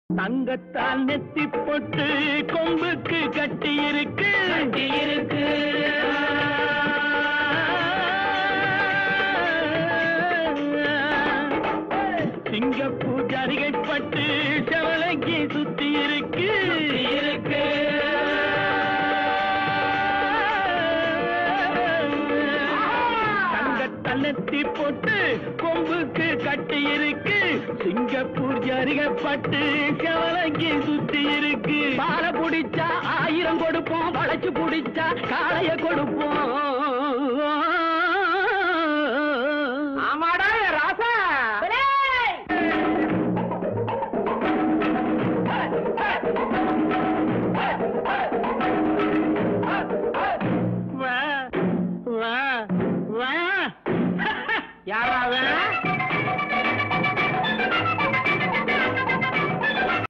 தங்கத்தால் நெத்தி போட்டு கொம்புக்கு கட்டி இருக்கு சிங்கப்பூர் ஜரிகை பட்டு செவலைக்கு சுத்தி இருக்கு தங்கத்தால் நெத்தி போட்டு கொம்புக்கு கட்டி இருக்கு சிங்கப்பூர் ஜரிகை பட்டு செவலைக்கு சுத்தி இருக்கு பாலை குடிச்சா 1000 கொடுப்போம் வளைச்சு குடிச்சா காளைய கொடுப்போம்